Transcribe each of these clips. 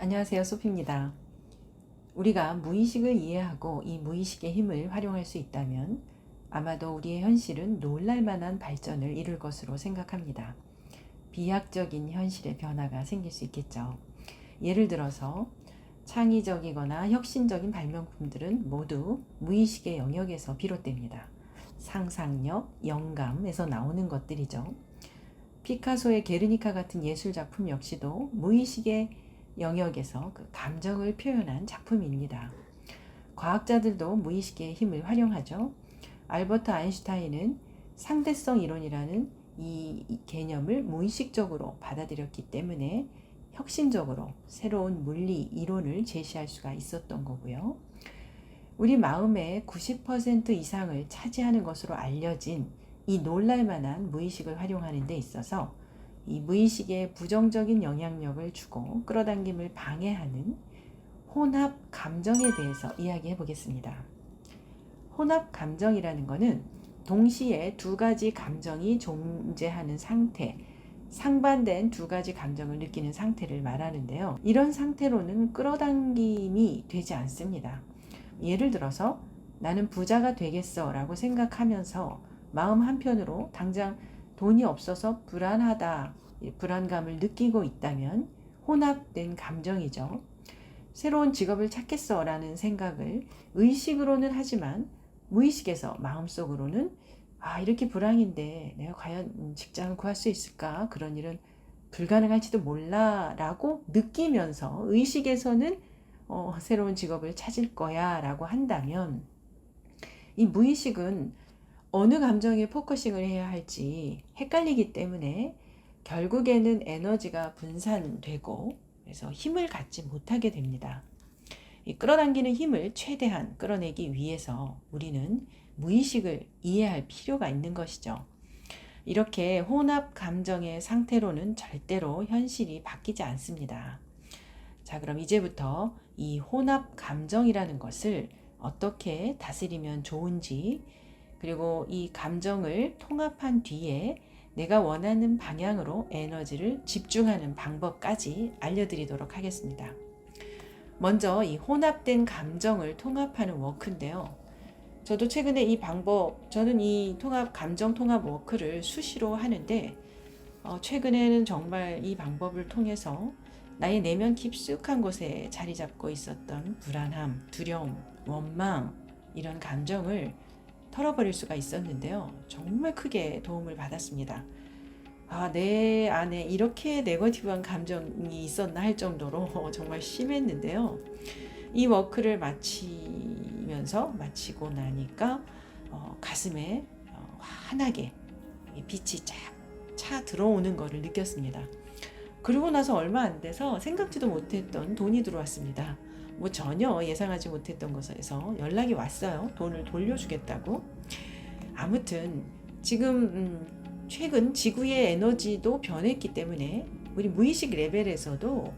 안녕하세요, 소피입니다. 우리가 무의식을 이해하고 이 무의식의 힘을 활용할 수 있다면 아마도 우리의 현실은 놀랄만한 발전을 이룰 것으로 생각합니다. 비약적인 현실의 변화가 생길 수 있겠죠. 예를 들어서 창의적이거나 혁신적인 발명품들은 모두 무의식의 영역에서 비롯됩니다. 상상력, 영감에서 나오는 것들이죠. 피카소의 게르니카 같은 예술작품 역시도 무의식의 영역에서 그 감정을 표현한 작품입니다. 과학자들도 무의식의 힘을 활용하죠. 알버트 아인슈타인은 상대성 이론이라는 이 개념을 무의식적으로 받아들였기 때문에 혁신적으로 새로운 물리 이론을 제시할 수가 있었던 거고요. 우리 마음의 90% 이상을 차지하는 것으로 알려진 이 놀랄만한 무의식을 활용하는 데 있어서 이 무의식에 부정적인 영향력을 주고 끌어당김을 방해하는 혼합 감정에 대해서 이야기해 보겠습니다. 혼합 감정이라는 것은 동시에 두 가지 감정이 존재하는 상태, 상반된 두 가지 감정을 느끼는 상태를 말하는데요. 이런 상태로는 끌어당김이 되지 않습니다. 예를 들어서 나는 부자가 되겠어 라고 생각하면서 마음 한편으로 당장 돈이 없어서 불안하다, 불안감을 느끼고 있다면 혼합된 감정이죠. 새로운 직업을 찾겠어 라는 생각을 의식으로는 하지만 무의식에서 마음속으로는 이렇게 불황인데 내가 과연 직장을 구할 수 있을까? 그런 일은 불가능할지도 몰라 라고 느끼면서 의식에서는 새로운 직업을 찾을 거야 라고 한다면 이 무의식은 어느 감정에 포커싱을 해야 할지 헷갈리기 때문에 결국에는 에너지가 분산되고 그래서 힘을 갖지 못하게 됩니다. 이 끌어당기는 힘을 최대한 끌어내기 위해서 우리는 무의식을 이해할 필요가 있는 것이죠. 이렇게 혼합 감정의 상태로는 절대로 현실이 바뀌지 않습니다. 자, 그럼 이제부터 이 혼합 감정이라는 것을 어떻게 다스리면 좋은지, 그리고 이 감정을 통합한 뒤에 내가 원하는 방향으로 에너지를 집중하는 방법까지 알려드리도록 하겠습니다. 먼저 이 혼합된 감정을 통합하는 워크인데요. 저도 최근에 저는 이 감정 통합 워크를 수시로 하는데, 최근에는 정말 이 방법을 통해서 나의 내면 깊숙한 곳에 자리 잡고 있었던 불안함, 두려움, 원망, 이런 감정을 털어버릴 수가 있었는데요. 정말 크게 도움을 받았습니다. 내 안에 이렇게 네거티브한 감정이 있었나 할 정도로 정말 심했는데요. 이 워크를 마치고 나니까 가슴에 환하게 빛이 쫙 차 들어오는 것을 느꼈습니다. 그러고 나서 얼마 안 돼서 생각지도 못했던 돈이 들어왔습니다. 전혀 예상하지 못했던 곳에서 연락이 왔어요. 돈을 돌려주겠다고. 아무튼 지금 최근 지구의 에너지도 변했기 때문에 우리 무의식 레벨에서도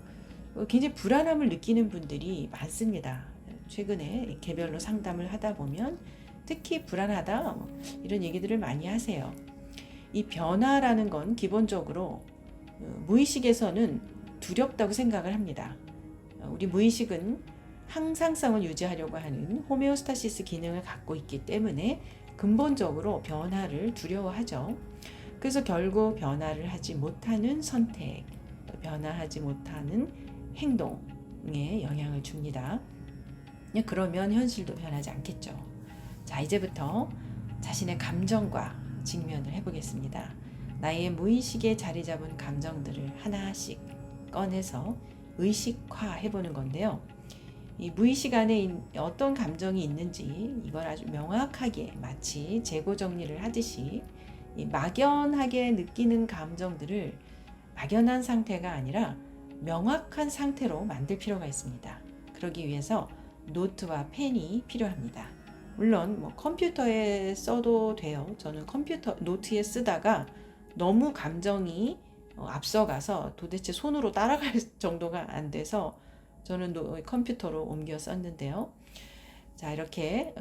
굉장히 불안함을 느끼는 분들이 많습니다. 최근에 개별로 상담을 하다 보면 특히 불안하다 이런 얘기들을 많이 하세요. 이 변화라는 건 기본적으로 무의식에서는 두렵다고 생각을 합니다. 우리 무의식은 항상성을 유지하려고 하는 호메오스타시스 기능을 갖고 있기 때문에 근본적으로 변화를 두려워하죠. 그래서 결국 변화를 하지 못하는 선택, 변화하지 못하는 행동에 영향을 줍니다. 그러면 현실도 변하지 않겠죠. 자, 이제부터 자신의 감정과 직면을 해보겠습니다. 나의 무의식에 자리 잡은 감정들을 하나씩 꺼내서 의식화 해보는 건데요. 이 무의식 안에 어떤 감정이 있는지 이걸 아주 명확하게 마치 재고 정리를 하듯이 이 막연하게 느끼는 감정들을 막연한 상태가 아니라 명확한 상태로 만들 필요가 있습니다. 그러기 위해서 노트와 펜이 필요합니다. 물론 컴퓨터에 써도 돼요. 저는 노트에 쓰다가 너무 감정이 앞서가서 도대체 손으로 따라갈 정도가 안 돼서 저는 컴퓨터로 옮겨 썼는데요. 자, 이렇게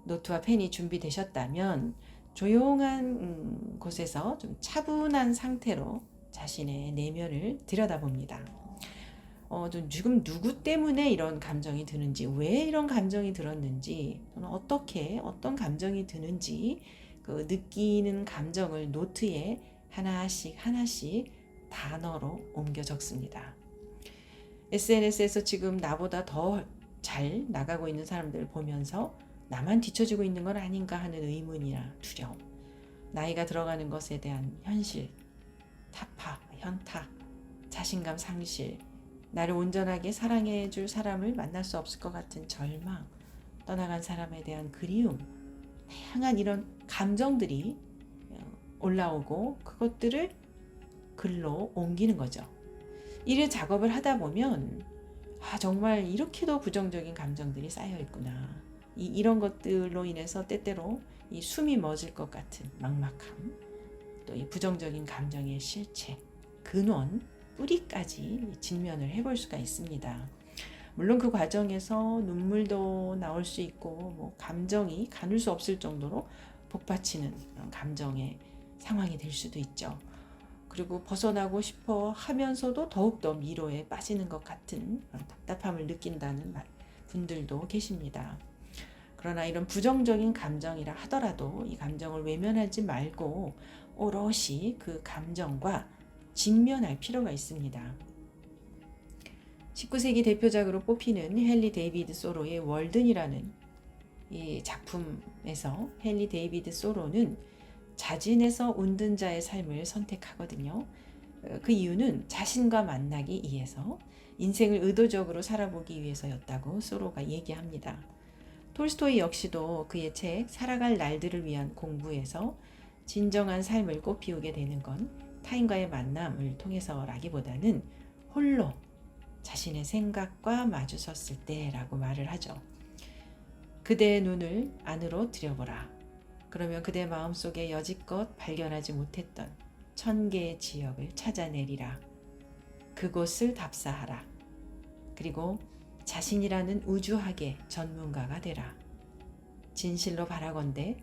노트와 펜이 준비되셨다면 조용한 곳에서 좀 차분한 상태로 자신의 내면을 들여다봅니다. 좀 지금 누구 때문에 이런 감정이 드는지, 왜 이런 감정이 들었는지, 또는 어떤 감정이 드는지 그 느끼는 감정을 노트에 하나씩 하나씩 단어로 옮겨 적습니다. SNS에서 지금 나보다 더 잘 나가고 있는 사람들을 보면서 나만 뒤처지고 있는 건 아닌가 하는 의문이나 두려움, 나이가 들어가는 것에 대한 현실, 타파, 현타, 자신감 상실, 나를 온전하게 사랑해 줄 사람을 만날 수 없을 것 같은 절망, 떠나간 사람에 대한 그리움, 다양한 이런 감정들이 올라오고 그것들을 글로 옮기는 거죠. 이를 작업을 하다 보면 정말 이렇게도 부정적인 감정들이 쌓여 있구나. 이런 것들로 인해서 때때로 이 숨이 멎을 것 같은 막막함, 또 이 부정적인 감정의 실체, 근원, 뿌리까지 직면을 해볼 수가 있습니다. 물론 그 과정에서 눈물도 나올 수 있고 감정이 가눌 수 없을 정도로 복받치는 그런 감정의 상황이 될 수도 있죠. 그리고 벗어나고 싶어 하면서도 더욱더 미로에 빠지는 것 같은 답답함을 느낀다는 분들도 계십니다. 그러나 이런 부정적인 감정이라 하더라도 이 감정을 외면하지 말고 오롯이 그 감정과 직면할 필요가 있습니다. 19세기 대표작으로 뽑히는 헨리 데이비드 소로의 월든이라는 이 작품에서 헨리 데이비드 소로는 자진해서 운든 자의 삶을 선택하거든요. 그 이유는 자신과 만나기 위해서, 인생을 의도적으로 살아보기 위해서였다고 소로가 얘기합니다. 톨스토이 역시도 그의 책 살아갈 날들을 위한 공부에서 진정한 삶을 꽃피우게 되는 건 타인과의 만남을 통해서라기보다는 홀로 자신의 생각과 마주섰을 때라고 말을 하죠. 그대의 눈을 안으로 들여보라. 그러면 그대 마음속에 여지껏 발견하지 못했던 1000개의 지역을 찾아내리라. 그곳을 답사하라. 그리고 자신이라는 우주학의 전문가가 되라. 진실로 바라건대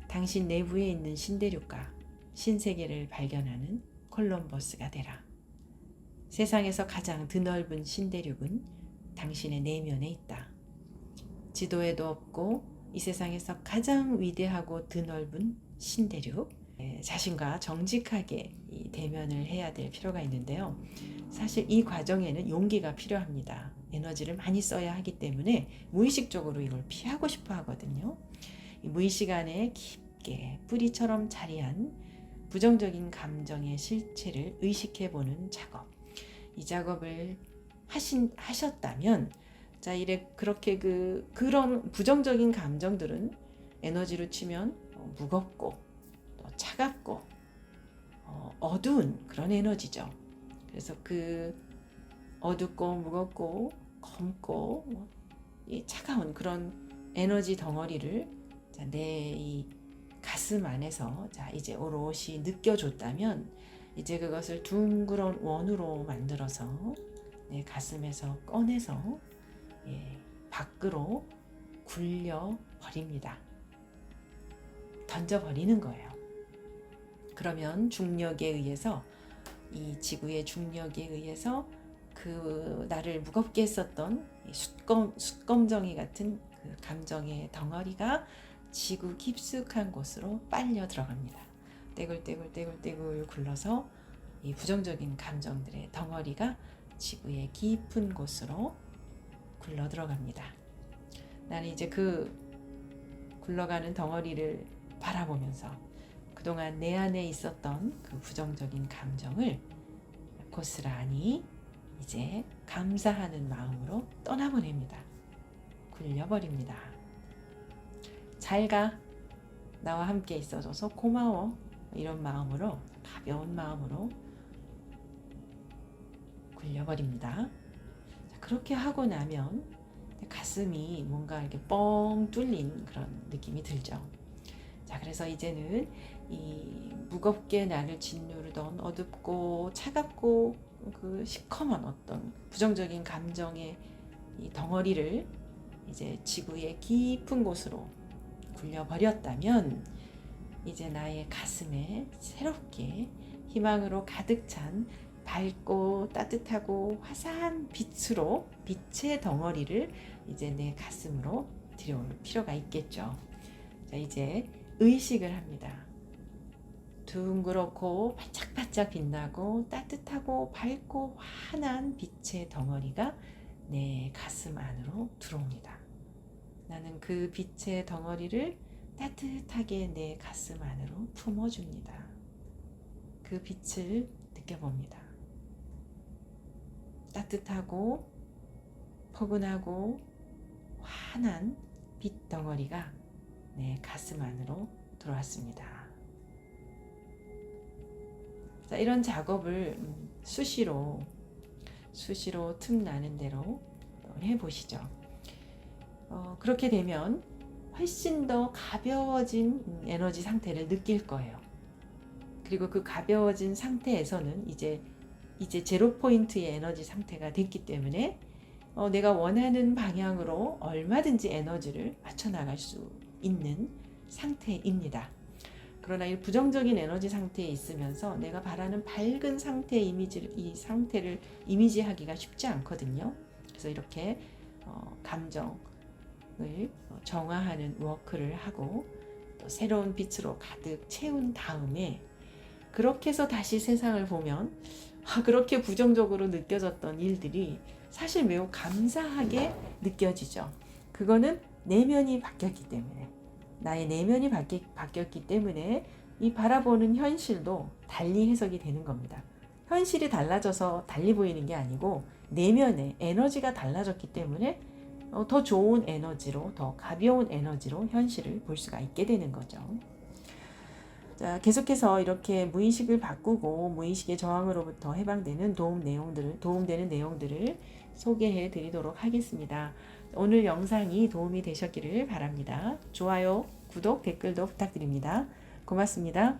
당신 내부에 있는 신대륙과 신세계를 발견하는 콜럼버스가 되라. 세상에서 가장 드넓은 신대륙은 당신의 내면에 있다. 지도에도 없고 이 세상에서 가장 위대하고 드넓은 신대륙, 자신과 정직하게 대면을 해야 될 필요가 있는데요. 사실 이 과정에는 용기가 필요합니다. 에너지를 많이 써야 하기 때문에 무의식적으로 이걸 피하고 싶어 하거든요. 이 무의식 안에 깊게 뿌리처럼 자리한 부정적인 감정의 실체를 의식해보는 작업. 이 작업을 하셨다면 그렇게 그런 부정적인 감정들은 에너지로 치면 무겁고 또 차갑고 어두운 그런 에너지죠. 그래서 그 어둡고 무겁고 검고 이 차가운 그런 에너지 덩어리를 내 이 가슴 안에서 이제 오롯이 느껴줬다면 이제 그것을 둥그런 원으로 만들어서 내 가슴에서 꺼내서 밖으로 굴려버립니다. 던져버리는 거예요. 그러면 중력에 의해서, 이 지구의 중력에 의해서 그 나를 무겁게 했었던 숯검정이 같은 그 감정의 덩어리가 지구 깊숙한 곳으로 빨려 들어갑니다. 떼굴떼굴 굴러서 이 부정적인 감정들의 덩어리가 지구의 깊은 곳으로 굴러 들어갑니다. 나는 이제 그 굴러가는 덩어리를 바라보면서 그동안 내 안에 있었던 그 부정적인 감정을 고스란히 이제 감사하는 마음으로 떠나보냅니다. 굴려버립니다. 잘 가. 나와 함께 있어줘서 고마워. 이런 마음으로, 가벼운 마음으로 굴려버립니다. 그렇게 하고 나면 가슴이 뭔가 이렇게 뻥 뚫린 그런 느낌이 들죠. 그래서 이제는 이 무겁게 나를 짓누르던 어둡고 차갑고 그 시커먼 어떤 부정적인 감정의 이 덩어리를 이제 지구의 깊은 곳으로 굴려버렸다면 이제 나의 가슴에 새롭게 희망으로 가득 찬 밝고 따뜻하고 화사한 빛으로 빛의 덩어리를 이제 내 가슴으로 들여올 필요가 있겠죠. 자, 이제 의식을 합니다. 둥그렇고 반짝반짝 빛나고 따뜻하고 밝고 환한 빛의 덩어리가 내 가슴 안으로 들어옵니다. 나는 그 빛의 덩어리를 따뜻하게 내 가슴 안으로 품어줍니다. 그 빛을 느껴봅니다. 따뜻하고 포근하고 환한 빛 덩어리가 내 가슴 안으로 들어왔습니다. 자, 이런 작업을 수시로 틈 나는 대로 해보시죠. 그렇게 되면 훨씬 더 가벼워진 에너지 상태를 느낄 거예요. 그리고 그 가벼워진 상태에서는 이제 제로 포인트의 에너지 상태가 됐기 때문에 내가 원하는 방향으로 얼마든지 에너지를 맞춰 나갈 수 있는 상태입니다. 그러나 이 부정적인 에너지 상태에 있으면서 내가 바라는 밝은 상태의 이 상태를 이미지하기가 쉽지 않거든요. 그래서 이렇게 감정을 정화하는 워크를 하고 또 새로운 빛으로 가득 채운 다음에 그렇게 해서 다시 세상을 보면 그렇게 부정적으로 느껴졌던 일들이 사실 매우 감사하게 느껴지죠. 그거는 내면이 바뀌었기 때문에, 나의 내면이 바뀌었기 때문에 이 바라보는 현실도 달리 해석이 되는 겁니다. 현실이 달라져서 달리 보이는 게 아니고 내면의 에너지가 달라졌기 때문에 더 좋은 에너지로, 더 가벼운 에너지로 현실을 볼 수가 있게 되는 거죠. 자, 계속해서 이렇게 무의식을 바꾸고 무의식의 저항으로부터 해방되는 도움되는 내용들을 소개해 드리도록 하겠습니다. 오늘 영상이 도움이 되셨기를 바랍니다. 좋아요, 구독, 댓글도 부탁드립니다. 고맙습니다.